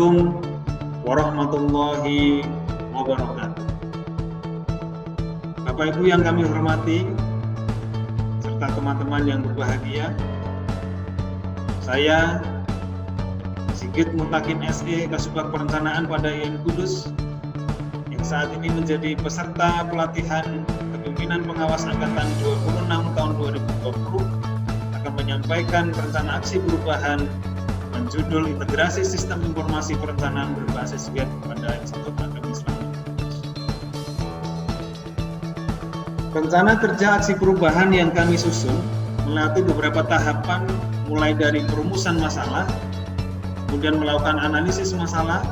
Assalamualaikum warahmatullahi wabarakatuh. Bapak Ibu yang kami hormati, serta teman-teman yang berbahagia, saya Sigit Mutakin SE, Kasubag Perencanaan pada IAIN Kudus, yang saat ini menjadi peserta pelatihan Kepemimpinan Pengawas Angkatan 26 tahun 2020, akan menyampaikan rencana aksi perubahan judul Integrasi Sistem Informasi Perencanaan Berbasis Web pada Institut Akademi Islam. Rencana kerja aksi perubahan yang kami susun melewati beberapa tahapan, mulai dari perumusan masalah, kemudian melakukan analisis masalah,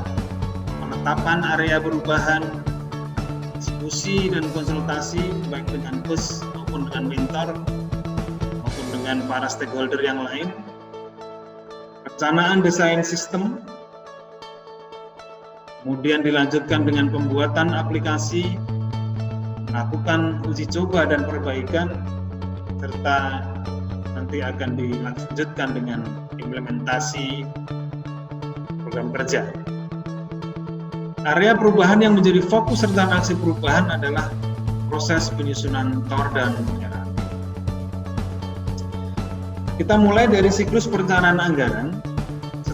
penetapan area perubahan, diskusi dan konsultasi baik dengan bos maupun dengan mentor maupun dengan para stakeholder yang lain, perencanaan desain sistem, kemudian dilanjutkan dengan pembuatan aplikasi, melakukan uji coba dan perbaikan, serta nanti akan dilanjutkan dengan implementasi program kerja. Area perubahan yang menjadi fokus rencana aksi perubahan adalah proses penyusunan TOR dan RAP. Kita mulai dari siklus perencanaan anggaran.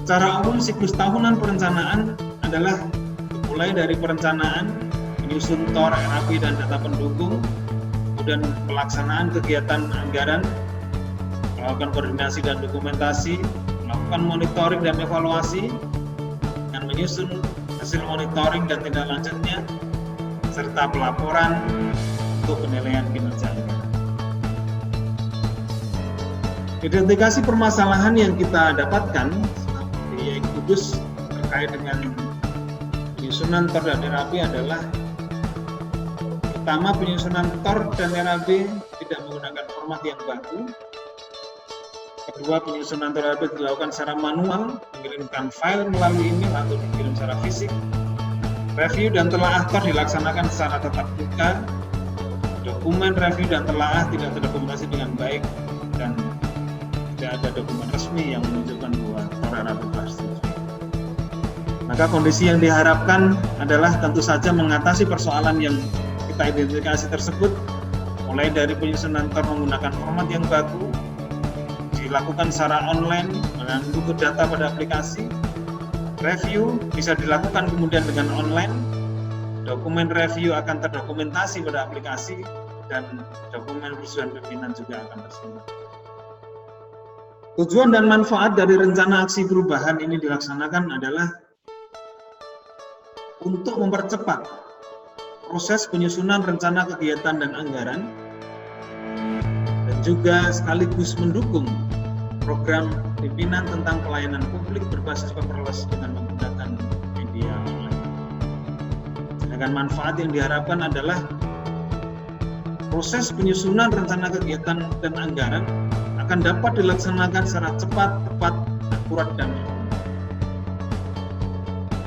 Secara umum, siklus tahunan perencanaan adalah dimulai dari perencanaan, menyusun TOR, RAP, dan data pendukung, kemudian pelaksanaan kegiatan anggaran, melakukan koordinasi dan dokumentasi, melakukan monitoring dan evaluasi, dan menyusun hasil monitoring dan tindak lanjutnya, serta pelaporan untuk penilaian kinerja anggaran. Identifikasi permasalahan yang kita dapatkan di IAIN Kudus terkait dengan penyusunan TOR dan RAP adalah pertama, penyusunan TOR dan RAP tidak menggunakan format yang baku. Kedua, penyusunan TOR dan RAP dilakukan secara manual, mengirimkan file melalui email atau dikirim secara fisik. Review dan telaah TOR dilaksanakan secara tatap muka. Dokumen review dan telaah tidak terdokumentasi dengan baik dan tidak ada dokumen resmi yang menunjukkan bahwa TOR dan RAP telah disetujui. Maka kondisi yang diharapkan adalah tentu saja mengatasi persoalan yang kita identifikasi tersebut, mulai dari penyusunan TOR menggunakan format yang baku, dilakukan secara online dengan input data pada aplikasi. Review bisa dilakukan kemudian dengan online. Dokumen review akan terdokumentasi pada aplikasi dan dokumen persetujuan pimpinan juga akan tersedia. Tujuan dan manfaat dari rencana aksi perubahan ini dilaksanakan adalah untuk mempercepat proses penyusunan rencana kegiatan dan anggaran, dan juga sekaligus mendukung program pimpinan tentang pelayanan publik berbasis paperless dengan menggunakan media online. Sedangkan manfaat yang diharapkan adalah proses penyusunan rencana kegiatan dan anggaran akan dapat dilaksanakan secara cepat, tepat, akurat, dan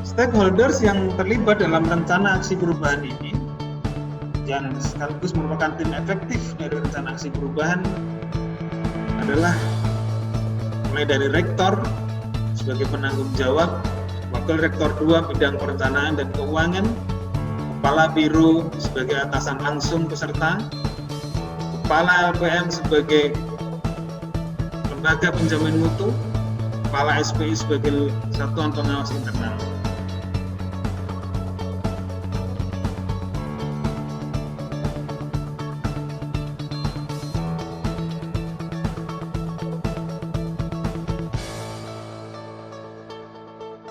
stakeholders yang terlibat dalam rencana aksi perubahan ini, yang sekaligus merupakan tim efektif dari rencana aksi perubahan, adalah mulai dari rektor sebagai penanggung jawab, wakil rektor 2 bidang perencanaan dan keuangan, kepala biro sebagai atasan langsung peserta, kepala LPM sebagai lembaga penjamin mutu, kepala SPI sebagai satuan pengawas internal.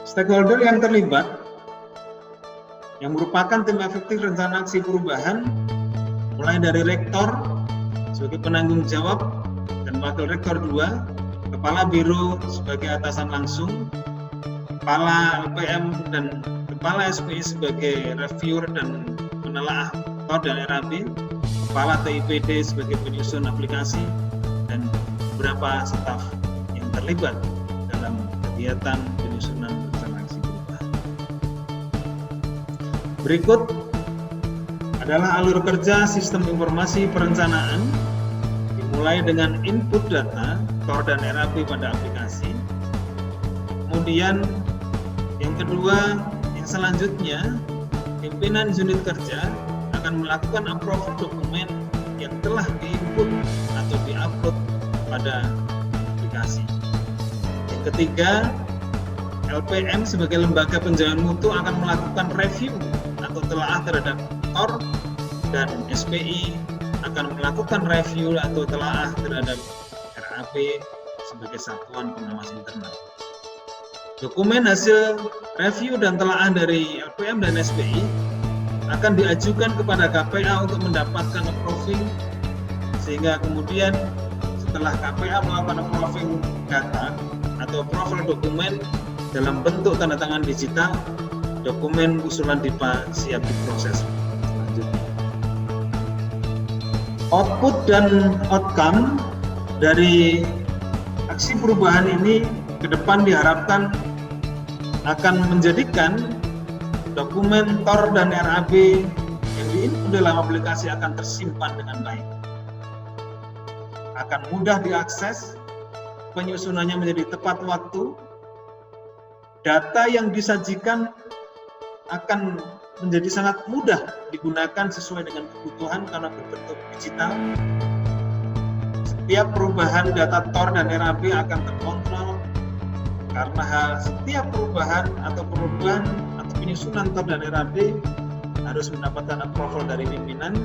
Stakeholder yang terlibat, yang merupakan tim efektif rencana aksi perubahan, mulai dari rektor sebagai penanggung jawab dan wakil rektor 2, kepala biro sebagai atasan langsung, kepala LPM dan kepala SPI sebagai reviewer dan penelaah TOR dan RAP, kepala TIPD sebagai penyusun aplikasi, dan beberapa staf yang terlibat dalam kegiatan penyusunan rencana aksi perubahan. Berikut adalah alur kerja sistem informasi perencanaan, dimulai dengan input data TOR dan RAP pada aplikasi, kemudian Yang kedua, yang selanjutnya, pimpinan unit kerja akan melakukan approval dokumen yang telah diinput atau diupload pada aplikasi. Yang ketiga, LPM sebagai lembaga penjamin mutu akan melakukan review atau telaah terhadap TOR, dan SPI akan melakukan review atau telaah terhadap RAB sebagai satuan pengawas internal. Dokumen hasil review dan telaah dari LPM dan SPI akan diajukan kepada KPA untuk mendapatkan approving, sehingga kemudian setelah KPA melakukan approving data atau approval dokumen dalam bentuk tanda tangan digital, dokumen usulan DIPA siap diproses selanjutnya. Output dan outcome dari aksi perubahan ini ke depan diharapkan akan menjadikan dokumen TOR dan RAB yang diinput dalam aplikasi akan tersimpan dengan baik, akan mudah diakses, penyusunannya menjadi tepat waktu, data yang disajikan akan menjadi sangat mudah digunakan sesuai dengan kebutuhan karena berbentuk digital. Setiap perubahan data TOR dan RAB akan terkontrol karena setiap perubahan atau penyusunan TOR dan RAB harus mendapatkan approval dari pimpinan,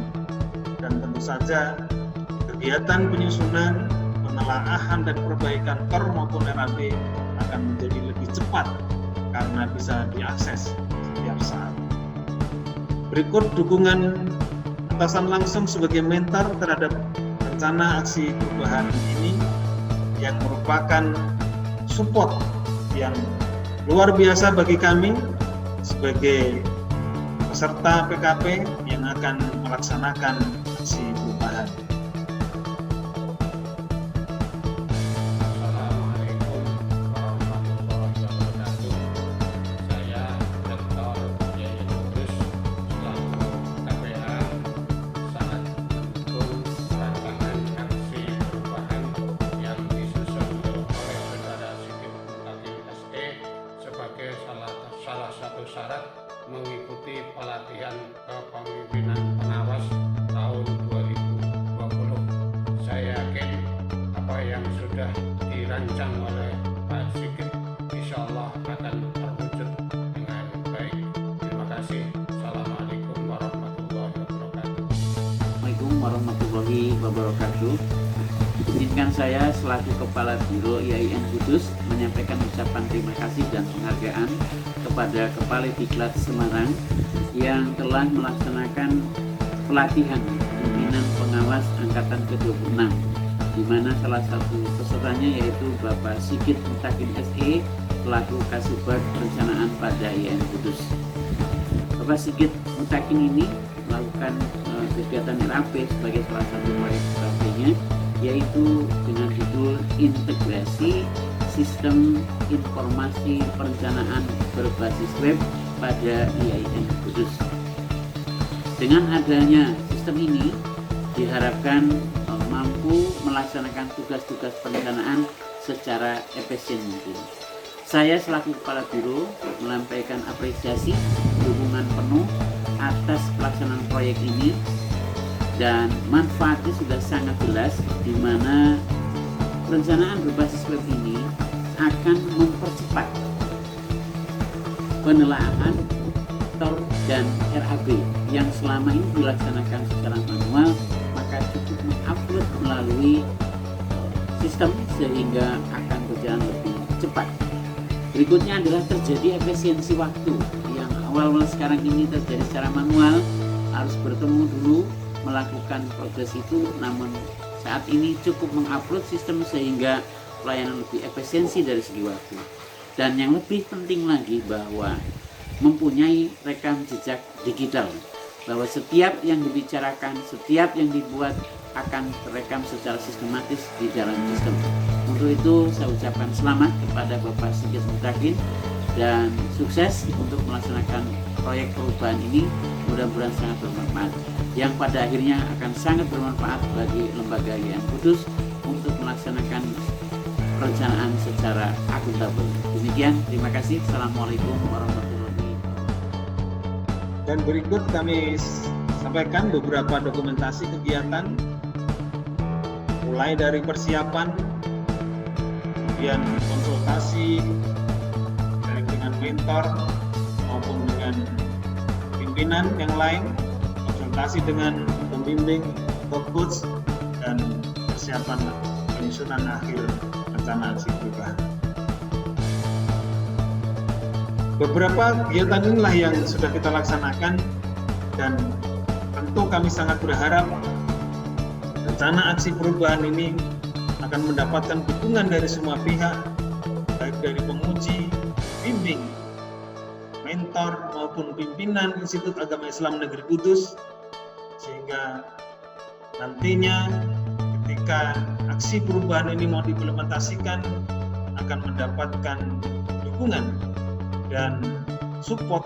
dan tentu saja kegiatan penyusunan, penelaahan dan perbaikan TOR maupun RAB akan menjadi lebih cepat karena bisa diakses setiap saat. Berikut dukungan atasan langsung sebagai mentor terhadap rencana aksi perubahan ini yang merupakan support yang luar biasa bagi kami sebagai peserta PKP yang akan melaksanakan aksi perubahan. Salah satu syarat mengikuti pelatihan kepemimpinan pengawas tahun 2020. Saya yakin apa yang sudah dirancang oleh Pak Sigit insya Allah akan terwujud dengan baik. Terima kasih. Assalamualaikum warahmatullahi wabarakatuh. Assalamualaikum warahmatullahi wabarakatuh. Izinkan saya selaku Kepala Biro IAIN Kudus menyampaikan ucapan terima kasih dan penghargaan kepada Kepala Diklat Semarang yang telah melaksanakan pelatihan pimpinan pengawas angkatan ke-26, di mana salah satu pesertanya yaitu Bapak Sigit Mutakin SE selaku Kasubag Perencanaan pada IAIN Kudus. Bapak Sigit Mutakin ini melakukan kegiatan RAP sebagai salah satu proyek RAP-nya, yaitu dengan judul Integrasi Sistem Informasi Perencanaan Berbasis Web pada IAIN Kudus. Dengan adanya sistem ini diharapkan mampu melaksanakan tugas-tugas perencanaan secara efisien mungkin. Saya selaku Kepala Biro menyampaikan apresiasi dukungan penuh atas pelaksanaan proyek ini, dan manfaatnya sudah sangat jelas, di mana perencanaan berbasis web ini akan mempercepat penelaahan TOR dan RAB yang selama ini dilaksanakan secara manual, maka cukup mengupload melalui sistem sehingga akan berjalan lebih cepat. Berikutnya adalah terjadi efisiensi waktu yang awal-awal sekarang ini terjadi secara manual, harus bertemu dulu melakukan progres itu, namun saat ini cukup mengupload sistem sehingga pelayanan lebih efisiensi dari segi waktu. Dan yang lebih penting lagi bahwa mempunyai rekam jejak digital, bahwa setiap yang dibicarakan, setiap yang dibuat akan terekam secara sistematis di dalam sistem. Untuk itu saya ucapkan selamat kepada Bapak Sigit Mutakin dan sukses untuk melaksanakan proyek perubahan ini, mudah-mudahan sangat bermanfaat, yang pada akhirnya akan sangat bermanfaat bagi lembaga IAIN Kudus untuk melaksanakan perencanaan secara akuntabel. Demikian, terima kasih. Assalamualaikum warahmatullahi wabarakatuh. Dan berikut kami sampaikan beberapa dokumentasi kegiatan, mulai dari persiapan, kemudian konsultasi baik dengan mentor maupun dengan pimpinan yang lain, konsultasi dengan pembimbing atau coach, dan persiapan penyusunan akhir rencana aksi perubahan. Beberapa kegiatan inilah yang sudah kita laksanakan, dan tentu kami sangat berharap rencana aksi perubahan ini akan mendapatkan dukungan dari semua pihak, baik dari penguji, bimbing, mentor maupun pimpinan Institut Agama Islam Negeri Kudus, sehingga nantinya ketika aksi perubahan ini mau diimplementasikan akan mendapatkan dukungan dan support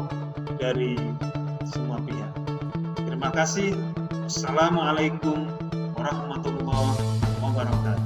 dari semua pihak. Terima kasih. Assalamualaikum warahmatullahi wabarakatuh.